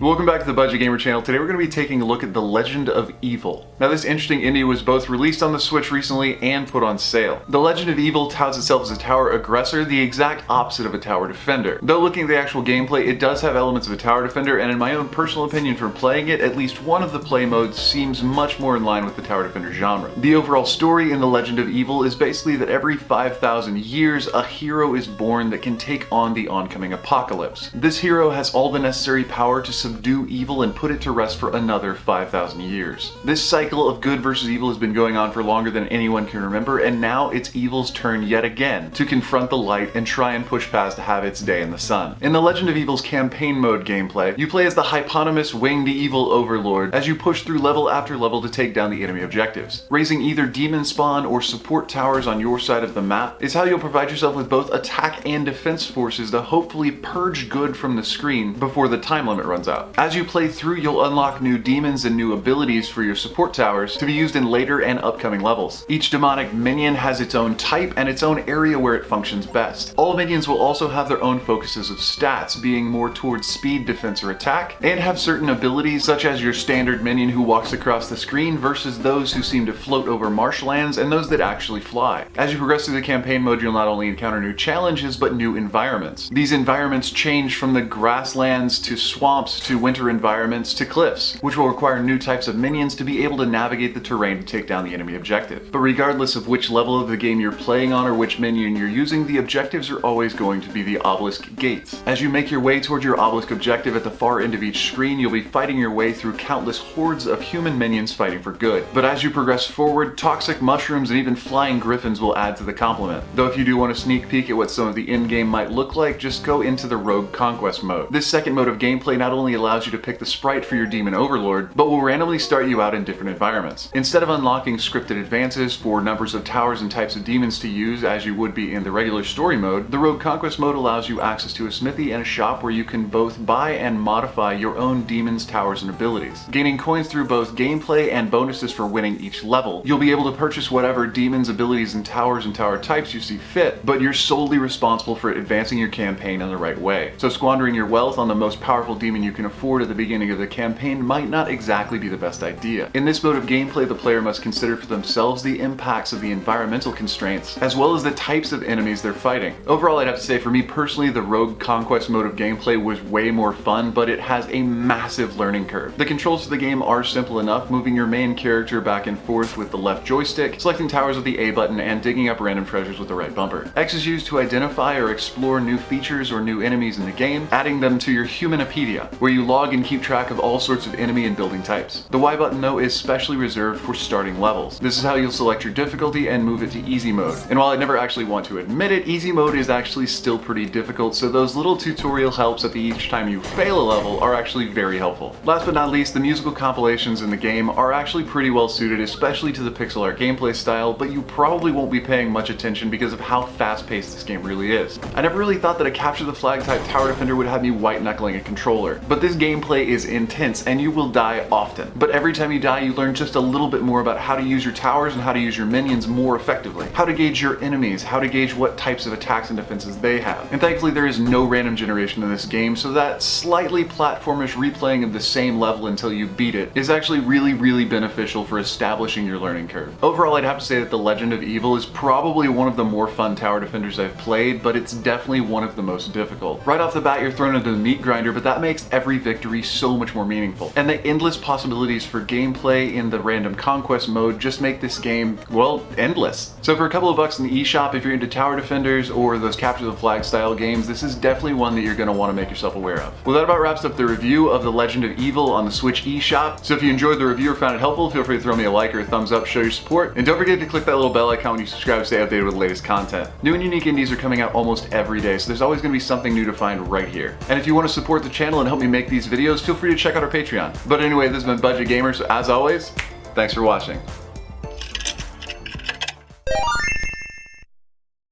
Welcome back to the Budget Gamer channel. Today we're going to be taking a look at The Legend of Evil. Now this interesting indie was both released on the Switch recently and put on sale. The Legend of Evil touts itself as a tower aggressor, the exact opposite of a tower defender. Though looking at the actual gameplay, it does have elements of a tower defender, and in my own personal opinion from playing it, at least one of the play modes seems much more in line with the tower defender genre. The overall story in The Legend of Evil is basically that every 5,000 years, a hero is born that can take on the oncoming apocalypse. This hero has all the necessary power to subdue evil and put it to rest for another 5,000 years. This cycle of good versus evil has been going on for longer than anyone can remember, and now it's evil's turn yet again to confront the light and try and push past to have its day in the sun. In The Legend of Evil's campaign mode gameplay, you play as the hyponymous winged evil overlord as you push through level after level to take down the enemy objectives. Raising either demon spawn or support towers on your side of the map is how you'll provide yourself with both attack and defense forces to hopefully purge good from the screen before the time limit runs out. As you play through, you'll unlock new demons and new abilities for your support towers to be used in later and upcoming levels. Each demonic minion has its own type and its own area where it functions best. All minions will also have their own focuses of stats, being more towards speed, defense, or attack, and have certain abilities such as your standard minion who walks across the screen versus those who seem to float over marshlands and those that actually fly. As you progress through the campaign mode, you'll not only encounter new challenges but new environments. These environments change from the grasslands to swamps to winter environments to cliffs, which will require new types of minions to be able to navigate the terrain to take down the enemy objective. But regardless of which level of the game you're playing on or which minion you're using, the objectives are always going to be the obelisk gates. As you make your way towards your obelisk objective at the far end of each screen, you'll be fighting your way through countless hordes of human minions fighting for good. But as you progress forward, toxic mushrooms and even flying griffins will add to the complement. Though if you do want a sneak peek at what some of the in-game might look like, just go into the Rogue Conquest mode. This second mode of gameplay not only allows you to pick the sprite for your demon overlord, but will randomly start you out in different environments. Instead of unlocking scripted advances for numbers of towers and types of demons to use as you would be in the regular story mode, the Rogue Conquest mode allows you access to a smithy and a shop where you can both buy and modify your own demons, towers, and abilities. Gaining coins through both gameplay and bonuses for winning each level, you'll be able to purchase whatever demons, abilities, and tower types you see fit, but you're solely responsible for advancing your campaign in the right way. So squandering your wealth on the most powerful demon you can afford at the beginning of the campaign might not exactly be the best idea. In this mode of gameplay, the player must consider for themselves the impacts of the environmental constraints, as well as the types of enemies they're fighting. Overall, I'd have to say for me personally, the Rogue Conquest mode of gameplay was way more fun, but it has a massive learning curve. The controls for the game are simple enough, moving your main character back and forth with the left joystick, selecting towers with the A button, and digging up random treasures with the right bumper. X is used to identify or explore new features or new enemies in the game, adding them to your Humanopedia, where you log and keep track of all sorts of enemy and building types. The Y button though is specially reserved for starting levels. This is how you'll select your difficulty and move it to easy mode. And while I never actually want to admit it, easy mode is actually still pretty difficult, so those little tutorial helps at the each time you fail a level are actually very helpful. Last but not least, the musical compilations in the game are actually pretty well suited, especially to the pixel art gameplay style, but you probably won't be paying much attention because of how fast-paced this game really is. I never really thought that a capture the flag type tower defender would have me white-knuckling a controller, but this gameplay is intense and you will die often. But every time you die, you learn just a little bit more about how to use your towers and how to use your minions more effectively, how to gauge your enemies, how to gauge what types of attacks and defenses they have. And thankfully there is no random generation in this game, so that slightly platformish replaying of the same level until you beat it is actually really beneficial for establishing your learning curve. Overall, I'd have to say that The Legend of Evil is probably one of the more fun tower defenders I've played, but it's definitely one of the most difficult. Right off the bat, you're thrown into the meat grinder, but that makes every victory so much more meaningful. And the endless possibilities for gameplay in the Random Conquest mode just make this game, well, endless. So for a couple of bucks in the eShop, if you're into tower defenders or those capture the flag style games, this is definitely one that you're going to want to make yourself aware of. Well, that about wraps up the review of The Legend of Evil on the Switch eShop. So if you enjoyed the review or found it helpful, feel free to throw me a like or a thumbs up, show your support, and don't forget to click that little bell icon when you subscribe to stay updated with the latest content. New and unique indies are coming out almost every day, so there's always going to be something new to find right here. And if you want to support the channel and help me make these videos, feel free to check out our Patreon. But anyway, this has been Budget Gamer, so as always, thanks for watching.